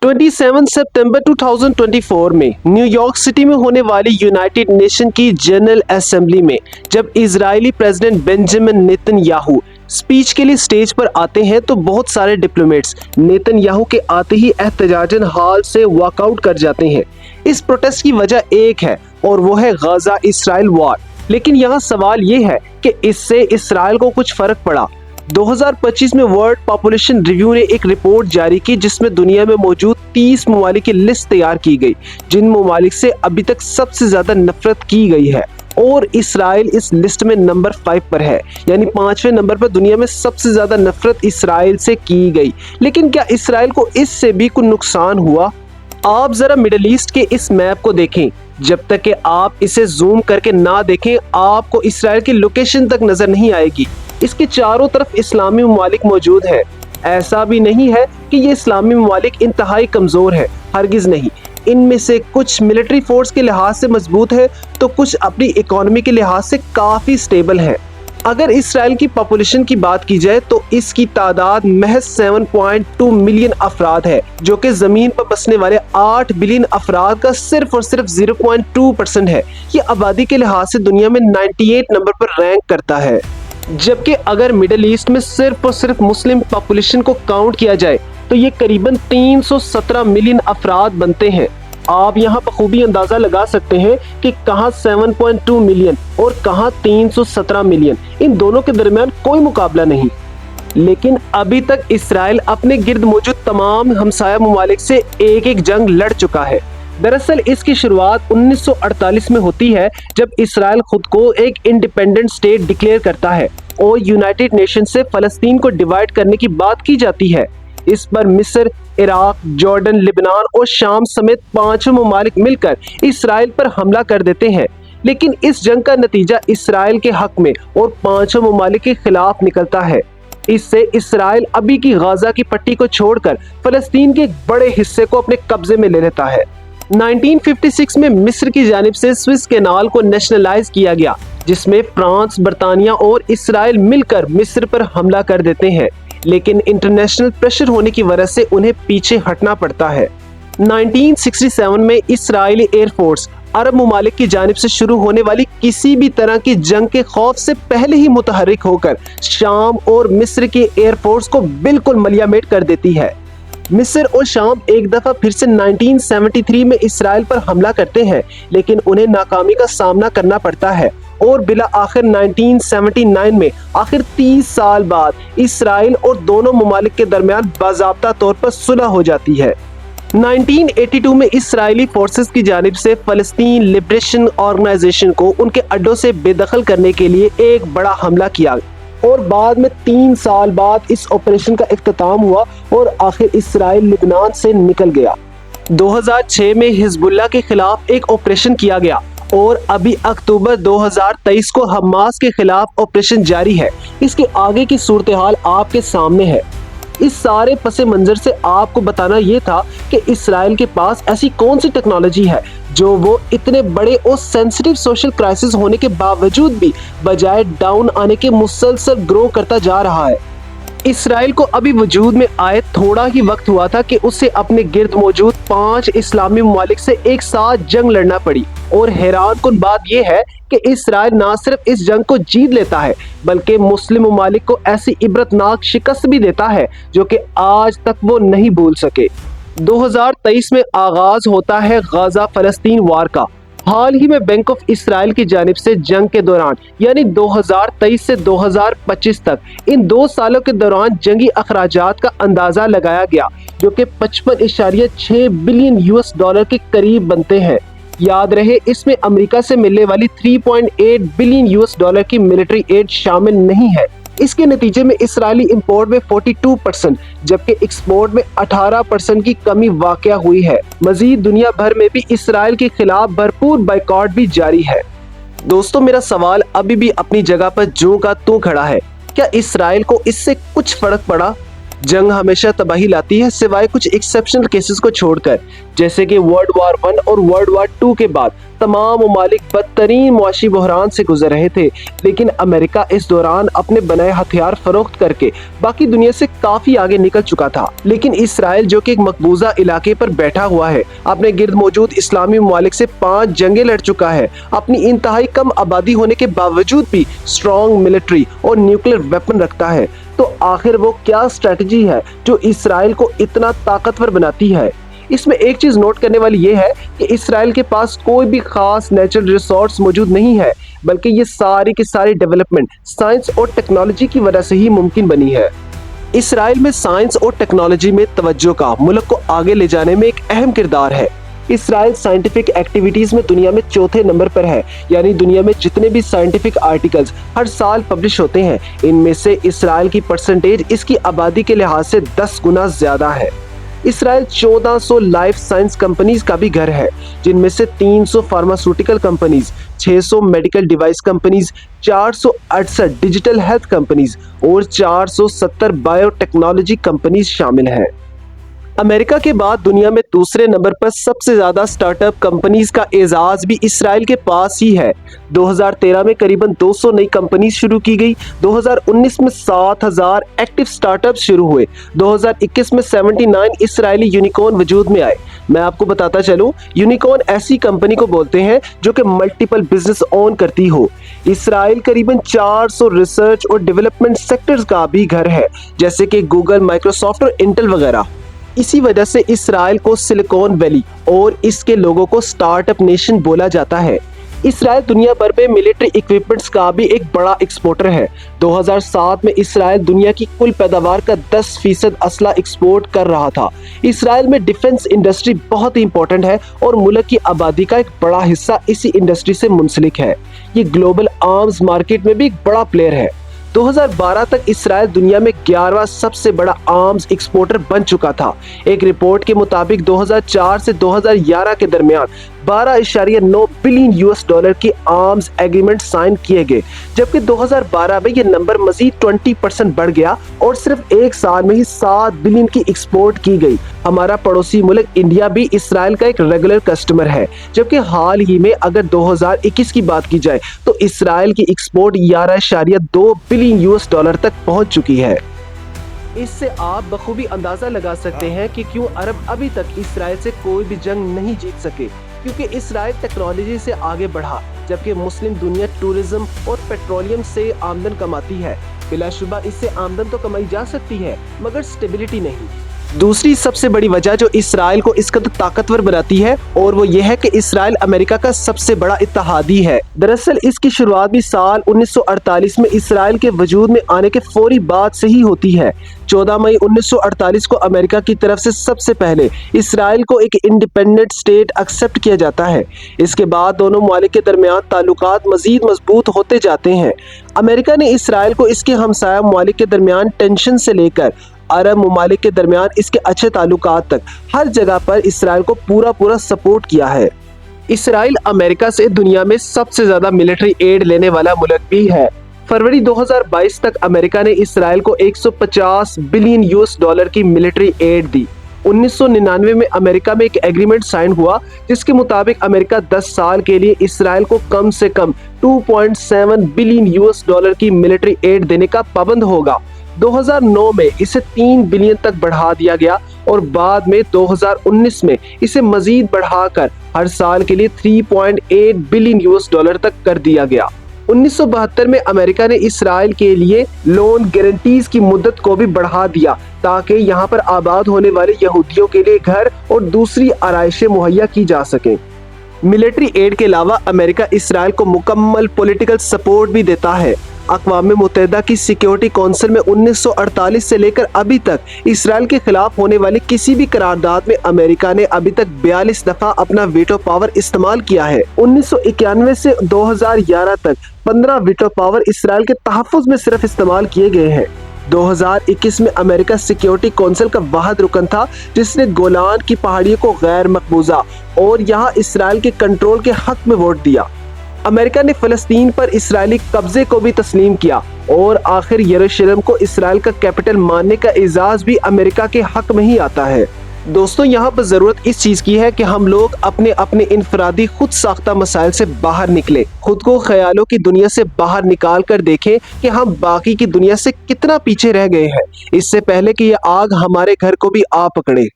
27 सितंबर 2024 में New York city में होने वाली यूनाइटेड नेशन की जनरल असेंबली में जब Israeli president Benjamin Netanyahu speech के लिए स्टेज पर आते हैं तो बहुत सारे डिप्लोमेट्स नेतन्याहू के आते ही एहतजाजन हाल से वॉकआउट कर जाते हैं। इस प्रोटेस्ट की वजह एक है और वो है गाजा इसराइल वॉर। लेकिन यहाँ सवाल ये है कि इससे इसराइल को कुछ फर्क पड़ा। 2025 में वर्ल्ड पॉपुलेशन रिव्यू ने एक रिपोर्ट जारी की जिसमें दुनिया में मौजूद 30 ममालिक की लिस्ट तैयार की गई जिन ममालिक से अभी तक सबसे ज्यादा नफरत की गई है, और इसराइल इस लिस्ट में नंबर 5 पर है, यानी 5वें नंबर पर दुनिया में सबसे ज्यादा नफरत इसराइल से की गई। लेकिन क्या इसराइल को इससे भी कोई नुकसान हुआ? आप जरा मिडिल ईस्ट के इस मैप को देखें। जब तक कि आप इसे जूम करके ना देखें आपको इसराइल की लोकेशन तक नजर नहीं आएगी। इसके चारों तरफ इस्लामी ममालिक मौजूद है। ऐसा भी नहीं है कि ये इस्लामी ममालिक इंतहाई कमजोर है, हरगिज नहीं। इनमें से कुछ मिलिट्री फोर्स के लिहाज से मजबूत है तो कुछ अपनी इकोनॉमी के लिहाज से काफी स्टेबल है। अगर इसराइल की पॉपुलेशन की बात की जाए तो इसकी तादाद महज 7.2 मिलियन अफराद है, जो कि जमीन पर बसने वाले 8 बिलियन अफराद का सिर्फ और सिर्फ 0.2% है। ये आबादी के लिहाज से दुनिया में 98 नंबर पर रैंक करता है। जबकि अगर मिडिल ईस्ट में सिर्फ और सिर्फ मुस्लिम पॉपुलेशन को काउंट किया जाए तो ये करीबन 317 मिलियन अफराद बनते हैं। आप यहाँ बखूबी अंदाजा लगा सकते हैं कि कहाँ 7.2 मिलियन और कहाँ 317 मिलियन, इन दोनों के दरमियान कोई मुकाबला नहीं। लेकिन अभी तक इसराइल अपने गिर्द मौजूद तमाम हमसाया ममालिक से एक एक जंग लड़ चुका है। दरअसल इसकी शुरुआत 1948 में होती है जब इसराइल खुद को एक इंडिपेंडेंट स्टेट डिक्लेयर करता है और यूनाइटेड नेशन से फलस्तीन को डिवाइड करने की बात की जाती है। इस पर मिस्र, इराक, जॉर्डन, लिबनान और शाम समेत 5 ममालिक मिलकर इसराइल पर हमला कर देते हैं। लेकिन इस जंग का नतीजा इसराइल के हक में और 5 ममालिक के खिलाफ निकलता है। इससे इसराइल अभी की गाजा की पट्टी को छोड़कर फलस्तीन के एक बड़े हिस्से को अपने कब्जे में ले लेता है। 1956 में मिस्र की जानिब से स्विस कैनाल को नेशनलाइज किया गया, जिसमें फ्रांस, बर्तानिया और इसराइल मिलकर मिस्र पर हमला कर देते हैं। लेकिन इंटरनेशनल प्रेशर होने की वजह से उन्हें पीछे हटना पड़ता है। 1967 में इसराइली एयरफोर्स अरब ममालिक की जानिब से शुरू होने वाली किसी भी तरह की जंग के खौफ से पहले ही मुतहर्रिक होकर शाम और मिस्र की एयरफोर्स को बिल्कुल मलियामेट कर देती है। मिस्र और शाम एक दफा फिर से 1973 में इसराइल पर हमला करते हैं, लेकिन उन्हें नाकामी का सामना करना पड़ता है और बिला आखिर 1979 में आखिर 30 साल बाद इसराइल और दोनों ममालिक के दरमियान बाज़ाब्ता तौर पर सुलह हो जाती है। 1982 में इसराइली फोर्सेस की जानिब से फलस्तीन लिबरेशन ऑर्गेनाइजेशन को उनके अड्डों से बेदखल करने के लिए एक बड़ा हमला किया और बाद में 3 साल बाद इस ऑपरेशन का इख्तिताम हुआ और आखिर इसराइल लिबनान से निकल गया। 2006 में हिजबुल्लाह के खिलाफ एक ऑपरेशन किया गया और अभी अक्टूबर 2023 को हमास के खिलाफ ऑपरेशन जारी है। इसके आगे की सूरत हाल आपके सामने है। इस सारे पसे मंजर से आपको बताना ये था कि इसराइल के पास ऐसी कौन सी टेक्नोलॉजी है जो वो इतने बड़े और सेंसिटिव सोशल क्राइसिस होने के बावजूद भी बजाय डाउन आने के मुसलसल ग्रो करता जा रहा है। इसराइल को अभी वजूद में आए थोड़ा ही वक्त हुआ था कि उसे अपने गिर्द मौजूद 5 इस्लामी ममालिक से एक साथ जंग लड़ना पड़ी, और हैरान कुन बात यह है कि इसराइल ना सिर्फ इस जंग को जीत लेता है बल्कि मुस्लिम ममालिक को ऐसी इबरतनाक शिकस्त भी देता है जो कि आज तक वो नहीं भूल सके। 2023 में आगाज होता है गाजा फलस्तीन वार का। हाल ही में बैंक ऑफ इसराइल की जानिब से जंग के दौरान यानी 2023 से 2025 तक इन 2 सालों के दौरान जंगी अखराजात का अंदाजा लगाया गया जो कि 55.6 बिलियन US डॉलर के करीब बनते हैं। याद रहे इसमें अमेरिका से मिलने वाली 3.8 बिलियन US डॉलर की मिलिट्री एड शामिल नहीं है। इसके नतीजे में इसराइली इंपोर्ट में 42% जबकि एक्सपोर्ट में 18% की कमी वाकया हुई है। मजीद दुनिया भर में भी इसराइल के खिलाफ भरपूर बाइकॉट भी जारी है। दोस्तों, मेरा सवाल अभी भी अपनी जगह पर ज्यों का त्यों खड़ा है। क्या इसराइल को इससे कुछ फर्क पड़ा? जंग हमेशा तबाही लाती है, सिवाय कुछ एक्सेप्शनल केसेस को छोड़कर, जैसे कि वर्ल्ड वार 1 और वर्ल्ड वार 2 के बाद तमाम ममालिक बदतरीन मुआशी बहरान से गुजर रहे थे। लेकिन अमेरिका इस दौरान अपने बनाए हथियार फरोख्त करके बाकी दुनिया से काफी आगे निकल चुका था। लेकिन इसराइल, जो कि एक मकबूजा इलाके पर बैठा हुआ है, अपने गिर्द मौजूद इस्लामी ममालिक से 5 जंगें लड़ चुका है, अपनी इंतहाई कम आबादी होने के बावजूद भी स्ट्रॉन्ग मिलिट्री और न्यूक्लियर वेपन रखता है। तो आखिर वो क्या स्ट्रेटजी है जो इसराइल को इतना ताकतवर बनाती है? इसमें एक चीज नोट करने वाली ये है कि इसराइल के पास कोई भी खास नेचुरल रिसोर्स मौजूद नहीं है, बल्कि ये सारी की सारी डेवलपमेंट साइंस और टेक्नोलॉजी की वजह से ही मुमकिन बनी है। इसराइल में साइंस और टेक्नोलॉजी में तवज्जो का मुल्क को आगे ले जाने में एक अहम किरदार है। इसराइल साइंटिफिक एक्टिविटीज में दुनिया में चौथे नंबर पर है, यानी दुनिया में जितने भी साइंटिफिक आर्टिकल्स हर साल पब्लिश होते हैं, इनमें से इसराइल की परसेंटेज इसकी आबादी के लिहाज से 10 गुना ज्यादा है। इसराइल 1400 लाइफ साइंस कंपनीज का भी घर है, जिनमें से 300 pharmaceutical companies, 600 medical device companies, 468 digital health companies और 470 बायोटेक्नोलॉजी कंपनीज शामिल हैं। अमेरिका के बाद दुनिया में दूसरे नंबर पर सबसे ज्यादा स्टार्टअप कंपनीज का एजाज भी इसराइल के पास ही है। 2013 में करीबन 200 नई कंपनीज शुरू की गई, 2019 में 7000 एक्टिव स्टार्टअप शुरू हुए, 2021 में 79 इसराइली यूनिकॉर्न वजूद में आए। मैं आपको बताता चलूं, यूनिकॉर्न ऐसी कंपनी को बोलते हैं जो कि मल्टीपल बिजनेस ऑन करती हो। इसराइल करीबन 400 रिसर्च और डेवलपमेंट सेक्टर्स का भी घर है, जैसे कि गूगल, माइक्रोसॉफ्ट और इंटेल वगैरह। इसी वजह से इसराइल को सिलिकॉन वैली और इसके लोगों को स्टार्टअप नेशन बोला जाता है। इसराइल दुनिया भर में मिलिट्री इक्विपमेंट्स का भी एक बड़ा एक्सपोर्टर है। 2007 में इसराइल दुनिया की कुल पैदावार का 10% असला एक्सपोर्ट कर रहा था। इसराइल में डिफेंस इंडस्ट्री बहुत ही इंपॉर्टेंट है और मुल्क की आबादी का एक बड़ा हिस्सा इसी इंडस्ट्री से मुंसलिक है। ये ग्लोबल आर्म्स मार्केट में भी एक बड़ा प्लेयर है। 2012 तक इसराइल दुनिया में 11वां सबसे बड़ा आर्म्स एक्सपोर्टर बन चुका था। एक रिपोर्ट के मुताबिक 2004 से 2011 के दरमियान 12.9 बिलियन US डॉलर के आर्म्स एग्रीमेंट साइन किए गए, जबकि 2012 में यह नंबर मजीद 20% बढ़ गया और सिर्फ एक साल में ही 7 बिलियन की एक्सपोर्ट की गई। हमारा पड़ोसी मुल्क इंडिया भी इसराइल का एक रेगुलर कस्टमर है, जबकि हाल ही में अगर 2021 की बात की जाए तो इसराइल की एक्सपोर्ट 11.2 बिलियन US डॉलर तक पहुंच चुकी है। इससे आप बखूबी अंदाजा लगा सकते हैं कि क्यों अरब अभी तक इसराइल से कोई भी जंग नहीं जीत सके, क्योंकि इसराइल टेक्नोलॉजी से आगे बढ़ा, जबकि मुस्लिम दुनिया टूरिज्म और पेट्रोलियम से आमदन कमाती है। बिलाशुबा इससे आमदन तो कमाई जा सकती है, मगर स्टेबिलिटी नहीं। दूसरी सबसे बड़ी वजह जो इसराइल को इस कदर ताकतवर बनाती है, और वो ये है कि इसराइल अमेरिका का सबसे बड़ा इत्तेहादी है। दरअसल इसकी शुरुआत भी साल 1948 में इसराइल के वजूद में आने के फौरी बाद से ही होती है। 14 मई 1948 को अमेरिका की तरफ से सबसे पहले इसराइल को एक इंडिपेंडेंट स्टेट एक्सेप्ट किया जाता है। इसके बाद दोनों ममालिक के दरमियान ताल्लुकात मजीद मजबूत होते जाते हैं। अमेरिका ने इसराइल को इसके हमसाया ममालिक के दरमियान टेंशन से लेकर अरब ममालिक के दरमियान इसके अच्छे ताल्लुकात तक हर जगह पर इसराइल को पूरा सपोर्ट किया है। इसराइल अमेरिका से दुनिया में सबसे ज्यादा मिलिट्री एड लेने वाला मुल्क भी है। फरवरी 2022 तक अमेरिका ने इसराइल को 150 बिलियन US डॉलर की मिलिट्री एड दी। 1999 में अमेरिका में एक एग्रीमेंट साइन हुआ, जिसके मुताबिक अमेरिका 10 साल के लिए इसराइल को कम से कम 2.7 बिलियन US डॉलर की मिलिट्री एड देने का पाबंद होगा। 2009 में इसे 3 बिलियन तक बढ़ा दिया गया और बाद में 2019 में इसे मजीद बढ़ाकर हर साल के लिए 3.8 बिलियन US डॉलर तक कर दिया गया। 1972 में अमेरिका ने इसराइल के लिए लोन गारंटीज की मुद्दत को भी बढ़ा दिया, ताकि यहाँ पर आबाद होने वाले यहूदियों के लिए घर और दूसरी आराइशें मुहैया की जा सकें। मिलिट्री एड के अलावा अमेरिका इसराइल को मुकम्मल पॉलिटिकल सपोर्ट भी देता है। अक़वाम मुत्तहिदा की सिक्योरिटी काउंसिल में 1948 से लेकर अभी तक इसराइल के खिलाफ होने वाली किसी भी करारदाद में अमेरिका ने अभी तक 42 दफा अपना वीटो पावर इस्तेमाल किया है। 1991 से 2011 तक 15 वीटो पावर इसराइल के तहफ़्फ़ुज़ में सिर्फ इस्तेमाल किए गए हैं। 2021 में अमेरिका सिक्योरिटी काउंसिल का वाहिद रुकन था जिसने गोलान की पहाड़ियों को गैर मकबूजा और यहाँ इसराइल के कंट्रोल के हक में वोट दिया। अमेरिका ने फलस्तीन पर इस्राएली कब्जे को भी तस्लीम किया और आखिर यरूशलेम को इसराइल का कैपिटल मानने का एजाज भी अमेरिका के हक में ही आता है। दोस्तों, यहाँ पर जरूरत इस चीज की है कि हम लोग अपने अपने इनफरादी खुद साख्ता मसाइल से बाहर निकले, खुद को ख्यालों की दुनिया से बाहर निकाल कर देखें कि हम बाकी की दुनिया से कितना पीछे रह गए हैं, इससे पहले कि ये आग हमारे घर को भी आ पकड़े।